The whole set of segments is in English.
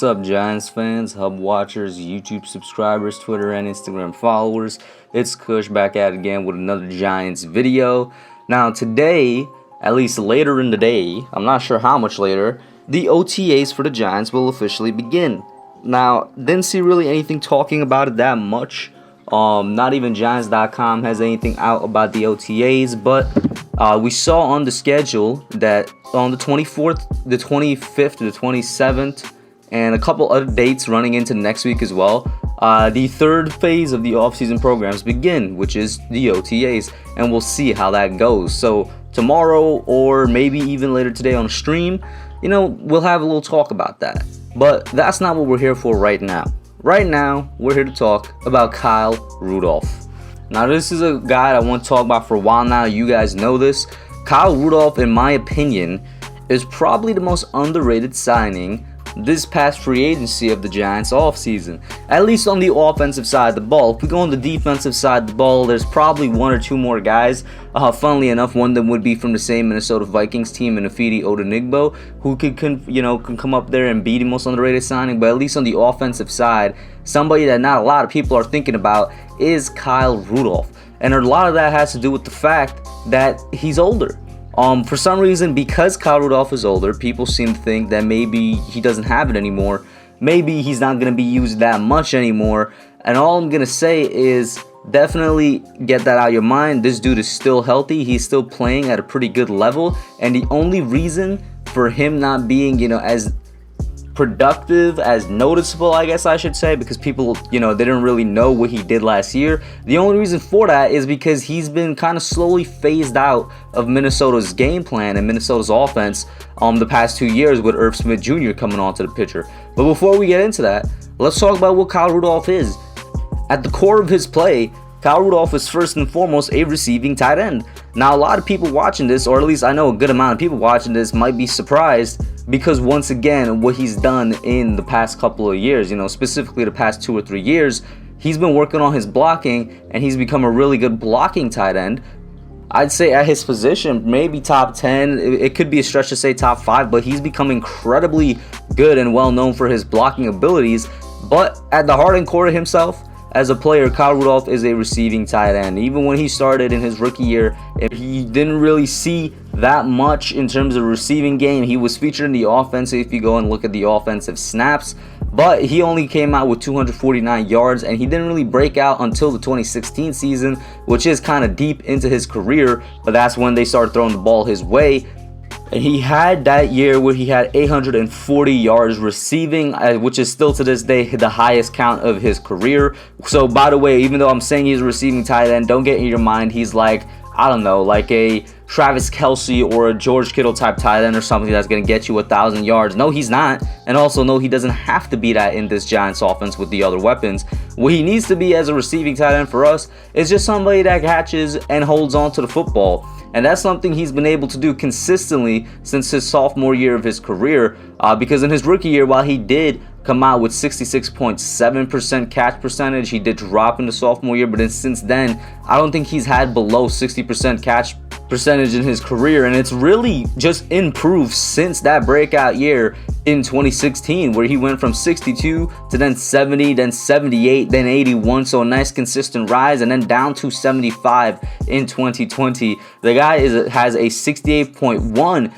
What's up, Giants fans, Hub watchers, YouTube subscribers, Twitter and Instagram followers? It's Kush back at it again with another Giants video. Now today, at least later in the day, I'm not sure how much later, the OTAs for the Giants will officially begin. Now, didn't see really anything talking about it that much. Not even Giants.com has anything out about the OTAs, but we saw on the schedule that on the 24th, the 25th, the 27th, and a couple other dates running into next week as well, the third phase of the offseason programs begin, which is the OTAs, and we'll see how that goes. So tomorrow, or maybe even later today on stream, we'll have a little talk about that. But that's not what we're here for right now. Right now, we're here to talk about Kyle Rudolph. Now, this is a guy I want to talk about for a while now. You guys know this. Kyle Rudolph, in my opinion, is probably the most underrated signing this past free agency of the Giants offseason, at least on the offensive side of the ball. If we go on the defensive side of the ball, there's probably one or two more guys. Funnily enough, one of them would be from the same Minnesota Vikings team, Nafidi Odenigbo, who can come up there and be the most underrated signing. But at least on the offensive side, somebody that not a lot of people are thinking about is Kyle Rudolph, and a lot of that has to do with the fact that he's older. For some reason, because Kyle Rudolph is older, people seem to think that maybe he doesn't have it anymore. Maybe he's not going to be used that much anymore. And all I'm going to say is definitely get that out of your mind. This dude is still healthy. He's still playing at a pretty good level. And the only reason for him not being, as productive, as noticeable, I guess I should say, because people, they didn't really know what he did last year. The only reason for that is because he's been kind of slowly phased out of Minnesota's game plan and Minnesota's offense the past 2 years with Irv Smith Jr. coming onto the picture. But before we get into that, let's talk about what Kyle Rudolph is. At the core of his play, Kyle Rudolph is first and foremost a receiving tight end. Now, a lot of people watching this, or at least I know a good amount of people watching this, might be surprised because once again, what he's done in the past couple of years, specifically the past 2 or 3 years, he's been working on his blocking and he's become a really good blocking tight end. I'd say at his position, maybe top 10. It could be a stretch to say top 5, but he's become incredibly good and well known for his blocking abilities. But at the heart and core of himself, as a player, Kyle Rudolph is a receiving tight end. Even when he started in his rookie year, he didn't really see that much in terms of receiving game. He was featured in the offense if you go and look at the offensive snaps, but he only came out with 249 yards, and he didn't really break out until the 2016 season, which is kind of deep into his career, but that's when they started throwing the ball his way. And he had that year where he had 840 yards receiving, which is still to this day the highest count of his career. So, by the way, even though I'm saying he's a receiving tight end, don't get in your mind he's like, I don't know, like a Travis Kelce or a George Kittle type tight end or something that's going to get you 1,000 yards. No, he's not. And also, no, he doesn't have to be that in this Giants offense with the other weapons. What he needs to be as a receiving tight end for us is just somebody that catches and holds on to the football. And that's something he's been able to do consistently since his sophomore year of his career. Because in his rookie year, while he did come out with 66.7% catch percentage, he did drop in the sophomore year. But since then, I don't think he's had below 60% catch percentage in his career, and it's really just improved since that breakout year in 2016, where he went from 62 to then 70, then 78, then 81. So a nice consistent rise, and then down to 75 in 2020. The guy has a 68.1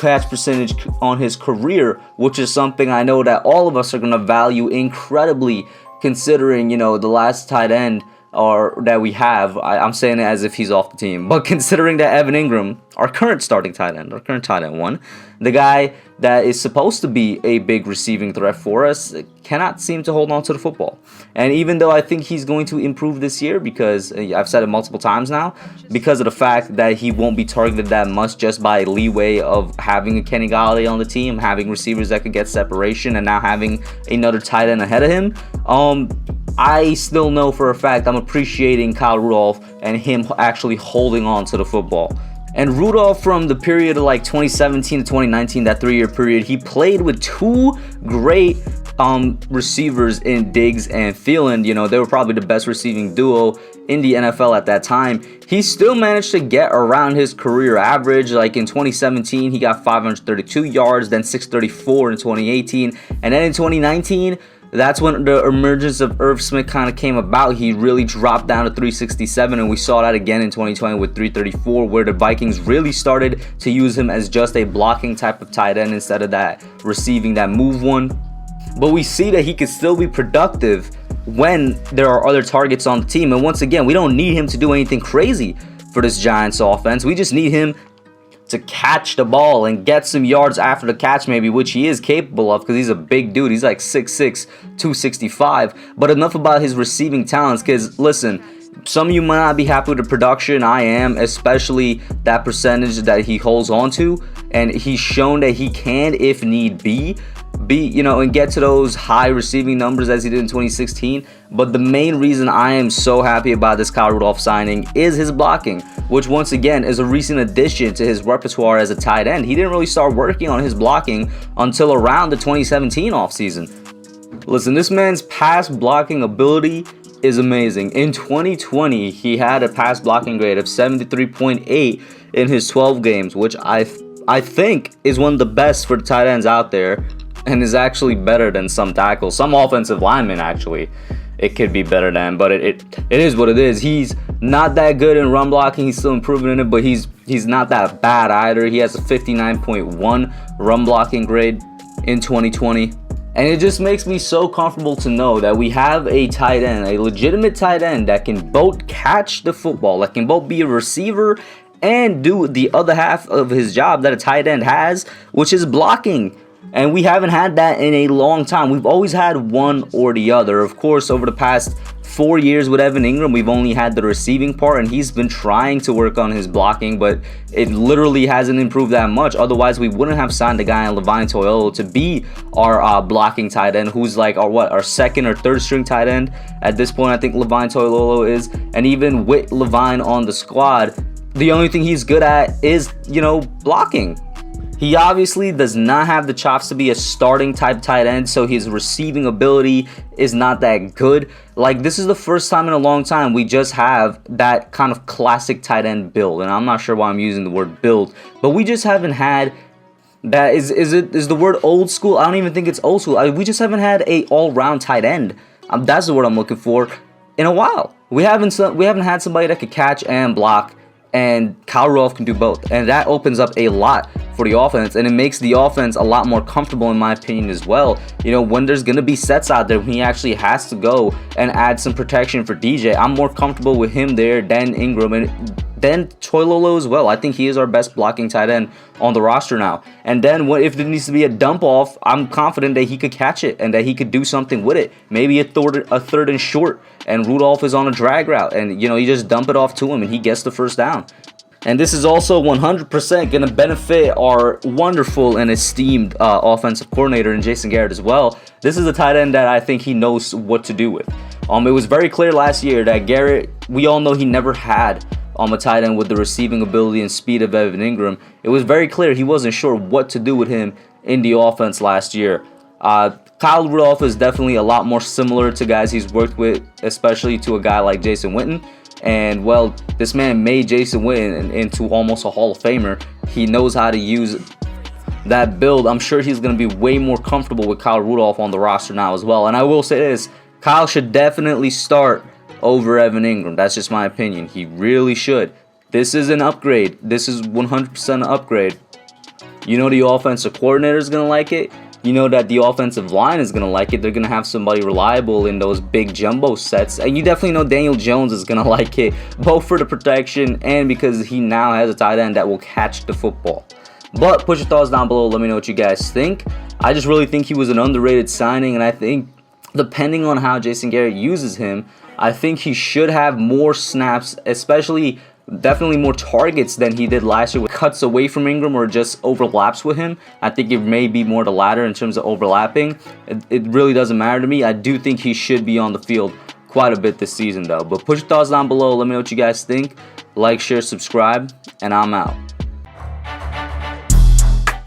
catch percentage on his career, which is something I know that all of us are going to value incredibly, considering the last tight end or that we have. I'm saying it as if he's off the team, but considering that Evan Ingram, our current starting tight end, one, the guy that is supposed to be a big receiving threat for us, cannot seem to hold on to the football. And even though I think he's going to improve this year, because I've said it multiple times now, because of the fact that he won't be targeted that much just by leeway of having a Kenny Golladay on the team, having receivers that could get separation, and now having another tight end ahead of him, I still know for a fact I'm appreciating Kyle Rudolph and him actually holding on to the football. And Rudolph, from the period of like 2017 to 2019, that 3-year period, he played with two great receivers in Diggs and Thielen. They were probably the best receiving duo in the NFL at that time, he still managed to get around his career average. Like in 2017, he got 532 yards, then 634 in 2018, and then in 2019, that's when the emergence of Irv Smith kind of came about. He really dropped down to 367, and we saw that again in 2020 with 334, where the Vikings really started to use him as just a blocking type of tight end instead of that receiving, that move one. But we see that he can still be productive when there are other targets on the team. And once again, we don't need him to do anything crazy for this Giants offense. We just need him to catch the ball and get some yards after the catch, maybe, which he is capable of because he's a big dude. He's like 6'6", 265. But enough about his receiving talents, because listen, some of you might not be happy with the production. I am, especially that percentage that he holds on to, and he's shown that he can, if need be, and get to those high receiving numbers as he did in 2016. But the main reason I am so happy about this Kyle Rudolph signing is his blocking, which once again is a recent addition to his repertoire as a tight end. He didn't really start working on his blocking until around the 2017 offseason. Listen, this man's pass blocking ability is amazing. In 2020, he had a pass blocking grade of 73.8 in his 12 games, which I think is one of the best for the tight ends out there, and is actually better than some tackles. Some offensive linemen, actually, it could be better than, but it is what it is. He's not that good in run blocking. He's still improving in it, but he's not that bad either. He has a 59.1 run blocking grade in 2020. And it just makes me so comfortable to know that we have a tight end, a legitimate tight end that can both catch the football, that can both be a receiver and do the other half of his job that a tight end has, which is blocking. And we haven't had that in a long time. We've always had one or the other. Of course, over the past 4 years with Evan Ingram, we've only had the receiving part, and he's been trying to work on his blocking, but it literally hasn't improved that much. Otherwise, we wouldn't have signed a guy in Levine Toilolo to be our blocking tight end, who's like our second or third string tight end at this point. I think Levine Toilolo is, and even with Levine on the squad, the only thing he's good at is, blocking. He obviously does not have the chops to be a starting type tight end, so his receiving ability is not that good. Like, this is the first time in a long time we just have that kind of classic tight end build, and I'm not sure why I'm using the word build, but we just haven't had that. Is the word old school? I don't even think it's old school. We just haven't had a all-round tight end. That's the word I'm looking for in a while. We haven't had somebody that could catch and block, and Kyle Rudolph can do both, and that opens up a lot for the offense, and it makes the offense a lot more comfortable, in my opinion, as well. When there's going to be sets out there, when he actually has to go and add some protection for DJ, I'm more comfortable with him there than Ingram and then Toilolo as well. I think he is our best blocking tight end on the roster now. And then if there needs to be a dump off, I'm confident that he could catch it and that he could do something with it. Maybe a third and short, and Rudolph is on a drag route, and you just dump it off to him and he gets the first down. And this is also 100% going to benefit our wonderful and esteemed offensive coordinator in Jason Garrett as well. This is a tight end that I think he knows what to do with. It was very clear last year that Garrett, we all know he never had a tight end with the receiving ability and speed of Evan Ingram. It was very clear he wasn't sure what to do with him in the offense last year. Kyle Rudolph is definitely a lot more similar to guys he's worked with, especially to a guy like Jason Witten. And, well, this man made Jason Witten into almost a Hall of Famer. He knows how to use that build. I'm sure he's going to be way more comfortable with Kyle Rudolph on the roster now as well. And I will say this, Kyle should definitely start over Evan Ingram. That's just my opinion. He really should. This is an upgrade. This is 100% an upgrade. The offensive coordinator is going to like it. That the offensive line is going to like it. They're going to have somebody reliable in those big jumbo sets. And you definitely know Daniel Jones is going to like it, both for the protection and because he now has a tight end that will catch the football. But put your thoughts down below. Let me know what you guys think. I just really think he was an underrated signing, and I think depending on how Jason Garrett uses him, I think he should have more snaps, especially definitely more targets than he did last year with cuts away from Ingram or just overlaps with him. I think it may be more the latter in terms of overlapping. It really doesn't matter to me. I do think he should be on the field quite a bit this season though. But put your thoughts down below. Let me know what you guys think. Like, share, subscribe, and I'm out.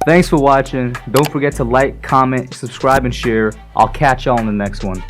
Thanks for watching. Don't forget to like, comment, subscribe, and share. I'll catch y'all in the next one.